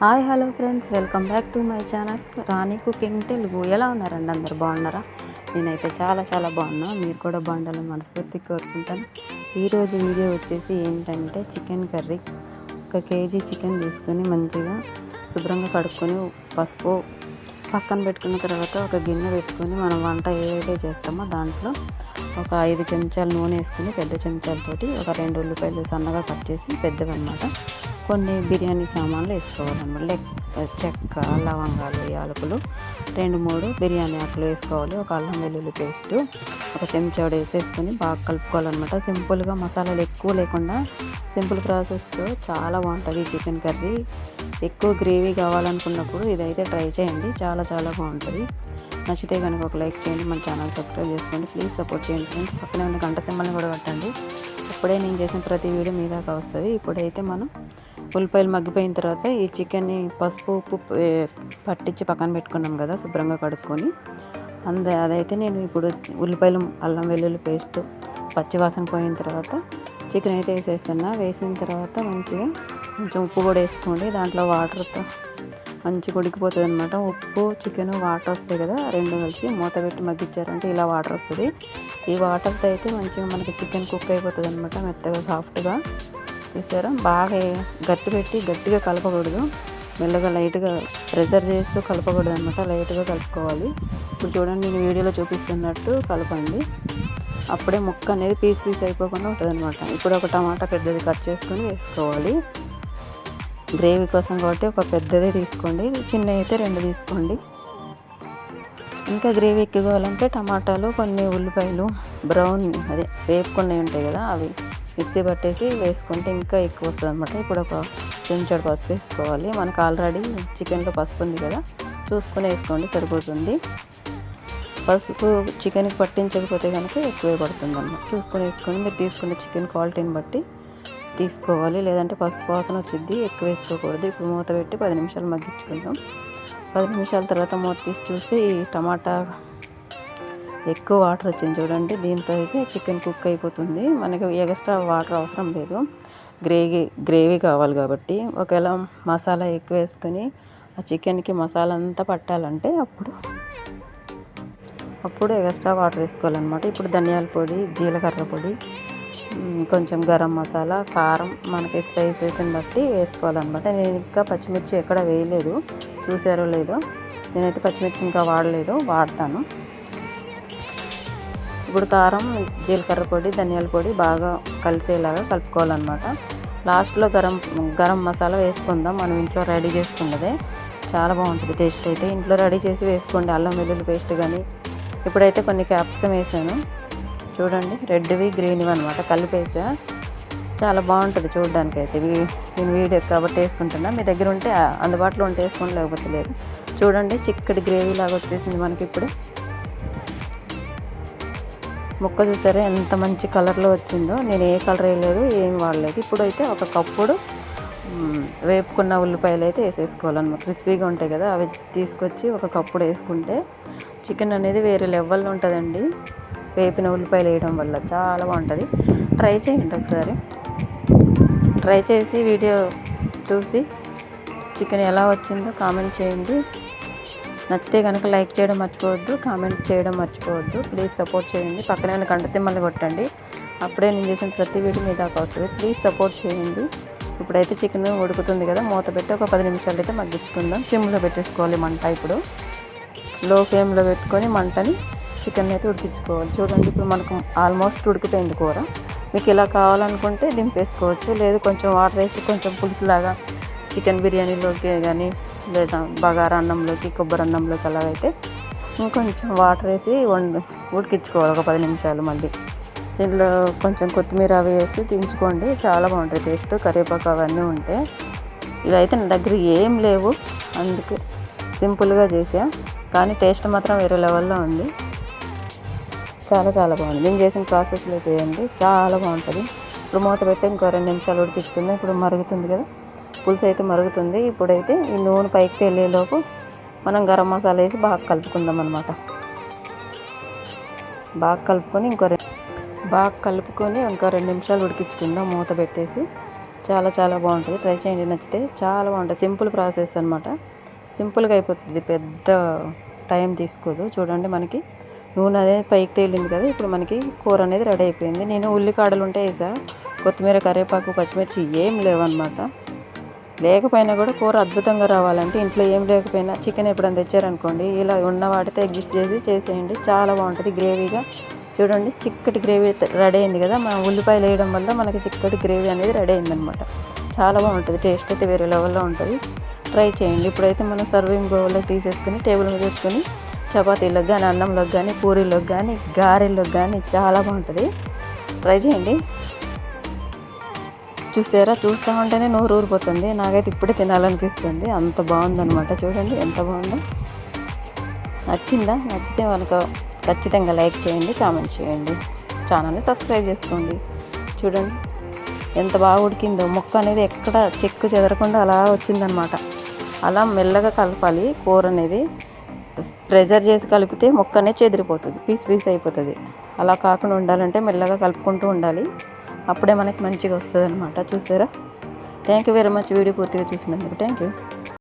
Hi hello friends, welcome back to my channel Rani cooking Telugu. ఎలా ఉన్నారండి? అందరు బాగున్నారా? నేనైతే చాలా బాగున్నా. మీరు కూడా బాగుండాలని మనస్ఫూర్తి కోరుకుంటాను. ఈరోజు వీడియో వచ్చేసి ఏంటంటే చికెన్ కర్రీ. 1 కేజీ చికెన్ తీసుకొని మంచిగా శుభ్రంగా కడుక్కొని పసుపు పక్కన పెట్టుకున్న తర్వాత ఒక గిన్నె పెట్టుకొని మనం వంట ఏదైతే చేస్తామో దాంట్లో ఒక 5 చెంచాలు నూనె వేసుకుని పెద్ద చెంచాలతోటి ఒక 2 ఉల్లిపాయలు సన్నగా కట్ చేసి పెద్దవన్నమాట, కొన్ని బిర్యానీ సామాన్లు వేసుకోవాలన్నమాట. చెక్క, లవంగాలు, యాలకులు, 2-3 బిర్యానీ ఆకులు వేసుకోవాలి. ఒక అల్లం వెల్లుల్లి పేస్ట్ ఒక చెంచాడు వేసేసుకొని బాగా కలుపుకోవాలన్నమాట. సింపుల్గా, మసాలాలు ఎక్కువ లేకుండా సింపుల్ ప్రాసెస్తో చాలా బాగుంటుంది చికెన్ కర్రీ. ఎక్కువ గ్రేవీ కావాలనుకున్నప్పుడు ఇదైతే ట్రై చేయండి, చాలా బాగుంటుంది. నచ్చితే కనుక ఒక లైక్ చేయండి, మన ఛానల్ సబ్స్క్రైబ్ చేసుకోండి, ప్లీజ్ సపోర్ట్ చేయండి ఫ్రెండ్స్. పక్కనే ఉన్న గంట సింబల్ని కూడా కట్టండి, అప్పుడే నేను చేసిన ప్రతి వీడియో మీ దాకా వస్తుంది. ఇప్పుడైతే మనం ఉల్లిపాయలు మగ్గిపోయిన తర్వాత ఈ చికెన్ని పసుపు ఉప్పు పట్టించి పక్కన పెట్టుకున్నాం కదా శుభ్రంగా కడుక్కొని, అదైతే నేను ఇప్పుడు ఉల్లిపాయలు, అల్లం వెల్లుల్లి పేస్ట్ పచ్చివాసన పోయిన తర్వాత చికెన్ అయితే వేసిన తర్వాత మంచిగా కొంచెం ఉప్పు కూడా వేసుకోండి. దాంట్లో వాటర్తో మంచిగా ఉడికిపోతుంది అనమాట. ఉప్పు, చికెన్, వాటర్ వస్తాయి కదా, 2 కలిసి మూత పెట్టి మగ్గించారంటే ఇలా వాటర్ వస్తుంది. ఈ వాటర్తో అయితే మంచిగా మనకి చికెన్ కుక్ అయిపోతుంది అనమాట, మెత్తగా సాఫ్ట్గా. చూసారా? బాగా గట్టిగా కలపకూడదు, మెల్లగా లైట్గా ప్రెషర్ చేస్తూ కలపకూడదు అనమాట, లైట్గా కలుపుకోవాలి. ఇప్పుడు చూడండి, నేను వీడియోలో చూపిస్తున్నట్టు కలపండి, అప్పుడే ముక్క అనేది పీస్ అయిపోకుండా ఉంటుంది అనమాట. ఇప్పుడు ఒక టమాటా పెద్దది కట్ చేసుకొని వేసుకోవాలి. గ్రేవీ కోసం కాబట్టి ఒక పెద్దదే తీసుకోండి, చిన్న అయితే 2 తీసుకోండి. ఇంకా గ్రేవీ ఎక్కువ కావాలంటే టమాటాలు, కొన్ని ఉల్లిపాయలు బ్రౌన్ వేపుకున్నవి ఉంటాయి కదా, అవి మిక్సీ పట్టేసి వేసుకుంటే ఇంకా ఎక్కువ వస్తుంది అనమాట. ఇప్పుడు ఒక చెంచాడు పసుపు వేసుకోవాలి. మనకు ఆల్రెడీ చికెన్లో పసుపు ఉంది కదా, చూసుకొని వేసుకోండి, సరిపోతుంది. పసుపు చికెన్కి పట్టించకపోతే కనుక ఎక్కువే పడుతుంది అన్నమాట, చూసుకొని వేసుకొని మీరు తీసుకున్న చికెన్ క్వాలిటీని బట్టి తీసుకోవాలి, లేదంటే పసుపు వాసన వచ్చింది, ఎక్కువ వేసుకోకూడదు. ఇప్పుడు మూత పెట్టి 10 నిమిషాలు మగ్గించుకుందాం. 10 నిమిషాల తర్వాత మూత తీసి చూస్తే ఈ టమాటా ఎక్కువ వాటర్ వచ్చింది చూడండి. దీంతో అయితే చికెన్ కుక్ అయిపోతుంది, మనకి ఎక్స్ట్రా వాటర్ అవసరం లేదు. గ్రేవీ కావాలి కాబట్టి. ఒకవేళ మసాలా ఎక్కువ వేసుకొని ఆ చికెన్కి మసాలా అంతా పట్టాలంటే అప్పుడు ఎక్స్ట్రా వాటర్ వేసుకోవాలన్నమాట. ఇప్పుడు ధనియాల పొడి, జీలకర్ర పొడి, కొంచెం గరం మసాలా, కారం మనకి స్పైసెస్ని బట్టి వేసుకోవాలన్నమాట. నేను ఇంకా పచ్చిమిర్చి ఎక్కడ వేయలేదు, చూసారో లేదో. నేనైతే పచ్చిమిర్చి ఇంకా వాడతాను. ఇప్పుడు కారం, జీలకర్ర పొడి, ధనియాల పొడి బాగా కలిసేలాగా కలుపుకోవాలన్నమాట. లాస్ట్లో గరం మసాలా వేసుకుందాం, మనం ఇంట్లో రెడీ చేసుకున్నదే, చాలా బాగుంటుంది టేస్ట్. అయితే ఇంట్లో రెడీ చేసి వేసుకోండి, అల్లం వెల్లుల్లి పేస్ట్ కానీ. ఇప్పుడైతే కొన్ని క్యాప్సికమ్ వేసాను చూడండి, రెడ్వి గ్రీన్వి అనమాట, కలిపేసా. చాలా బాగుంటుంది చూడడానికి. అయితే నేను వీడియో కాబట్టి వేసుకుంటున్నా, మీ దగ్గర ఉంటే అందుబాటులో ఉంటే వేసుకోండి, లేకపోతే లేదు. చూడండి, చిక్కటి గ్రేవీ లాగా వచ్చేసింది మనకి. ఇప్పుడు ముక్క చూసారా ఎంత మంచి కలర్లో వచ్చిందో. నేను ఏ కలర్ వేయలేదు, ఏం వాడలేదు. ఇప్పుడైతే ఒక కప్పుడు వేపుకున్న ఉల్లిపాయలు అయితే వేసేసుకోవాలన్నమాట, క్రిస్పీగా ఉంటాయి కదా, అవి తీసుకొచ్చి ఒక కప్పుడు వేసుకుంటే చికెన్ అనేది వేరే లెవెల్లో ఉంటుందండి. వేపిన ఉల్లిపాయలు వేయడం వల్ల చాలా బాగుంటుంది. ట్రై చేయండి ఒకసారి, ట్రై చేసి వీడియో చూసి చికెన్ ఎలా వచ్చిందో కామెంట్ చేయండి. నచ్చితే కనుక లైక్ చేయడం మర్చిపోవద్దు, కామెంట్ చేయడం మర్చిపోవద్దు, ప్లీజ్ సపోర్ట్ చేయండి. పక్కనే ఉన్న గంట సింబల్ని కొట్టండి, అప్పుడే నేను చేసిన ప్రతి వీడియో మీ దాకా వస్తుంది. ప్లీజ్ సపోర్ట్ చేయండి. ఇప్పుడైతే చికెన్ ఉడుకుతుంది కదా, మూత పెట్టి ఒక 10 నిమిషాలు అయితే మగ్గించుకుందాం. సిమ్లో పెట్టేసుకోవాలి మంట. ఇప్పుడు లో ఫ్లేమ్లో పెట్టుకొని మంటని చికెన్ అయితే ఉడికించుకోవాలి. చూడండి, ఇప్పుడు మనకు ఆల్మోస్ట్ ఉడికిపోయింది కూర. మీకు ఇలా కావాలనుకుంటే దింపేసుకోవచ్చు, లేదు కొంచెం వాటర్ వేసి కొంచెం పులుసులాగా చికెన్ బిర్యానీలోకి కానీ, లేదా బగారా అన్నంలోకి, కొబ్బరి అన్నంలోకి అలాగైతే ఇంకొంచెం వాటర్ వేసి ఉడికించుకోవాలి ఒక 10 నిమిషాలు. మళ్ళీ దీంట్లో కొంచెం కొత్తిమీర అవి వేసి దించుకోండి, చాలా బాగుంటుంది టేస్ట్. కరివేపాకు అవన్నీ ఉంటే. ఇవైతే నా దగ్గర ఏం లేవు, అందుకే సింపుల్గా చేసా, కానీ టేస్ట్ మాత్రం వేరే లెవెల్లో ఉంది. చాలా బాగుంది. నేను చేసిన ప్రాసెస్లో చేయండి, చాలా బాగుంటుంది. ఇప్పుడు మూత పెట్టి ఇంకో 2 నిమిషాలు ఉడికించుకుందాం. ఇప్పుడు మరుగుతుంది కదా, పులుసు అయితే మరుగుతుంది. ఇప్పుడైతే ఈ నూనె పైకి తేలేలోపు మనం గరం మసాలా వేసి బాగా కలుపుకుందాం అనమాట. బాగా కలుపుకొని ఇంకో 2 నిమిషాలు ఉడికించుకుందాం మూత పెట్టేసి. చాలా చాలా బాగుంటుంది. ట్రై చేయండి, నచ్చితే. చాలా బాగుంటుంది. సింపుల్ ప్రాసెస్ అనమాట. సింపుల్గా అయిపోతుంది, పెద్ద టైం తీసుకోదు. చూడండి, మనకి నూనె అనేది పైకి తేలింది కదా. ఇప్పుడు మనకి కూర అనేది రెడీ అయిపోయింది. నేను ఉల్లికాడలు ఉంటే వేసా, కొత్తిమీర, కరివేపాకు, పచ్చిమిర్చి ఏం లేవన్నమాట. లేకపోయినా కూడా కూర అద్భుతంగా రావాలంటే ఇంట్లో ఏం లేకపోయినా చికెన్ ఎప్పుడైనా తెచ్చారనుకోండి, ఇలా ఉన్న వాటితో అడ్జస్ట్ చేసేయండి. చాలా బాగుంటుంది గ్రేవీగా. చూడండి, చిక్కటి గ్రేవీ రెడీ అయింది కదా. మనం ఉల్లిపాయలు వేయడం వల్ల మనకి చిక్కటి గ్రేవీ అనేది రెడీ అయిందనమాట. చాలా బాగుంటుంది. టేస్ట్ అయితే వేరే లెవెల్లో ఉంటుంది. ట్రై చేయండి. ఇప్పుడైతే మనం సర్వింగ్ బౌల్లోకి తీసేసుకుని టేబుల్ మీద పెట్టుకుని చపాతీలకు కానీ, అన్నంలోకి కానీ, పూరీలోకి కానీ, గారెల్లోకి కానీ చాలా బాగుంటుంది. ట్రై చేయండి. చూసారా, చూస్తూ ఉంటేనే నోరు ఊరిపోతుంది. నాకైతే ఇప్పుడే తినాలనిపిస్తుంది, అంత బాగుందనమాట. చూడండి ఎంత బాగుందో. నచ్చిందా? నచ్చితే మనకు ఖచ్చితంగా లైక్ చేయండి, కామెంట్ చేయండి, ఛానల్ని సబ్స్క్రైబ్ చేసుకోండి. చూడండి ఎంత బాగా ఉడికిందో. ముక్క అనేది ఎక్కడ చెక్కు చెదరకుండా అలా వచ్చిందనమాట. అలా మెల్లగా కలపాలి. కూర అనేది ప్రెజర్ చేసి కలిపితే ముక్క అనేది చెదిరిపోతుంది, పీస్ పీస్ అయిపోతుంది. అలా కాకుండా ఉండాలంటే మెల్లగా కలుపుకుంటూ ఉండాలి. అప్పుడే మనకి మంచిగా వస్తుంది అనమాట. చూసారా? Thank you very much. Video పూర్తిగా చూసినందుకు థ్యాంక్ యూ.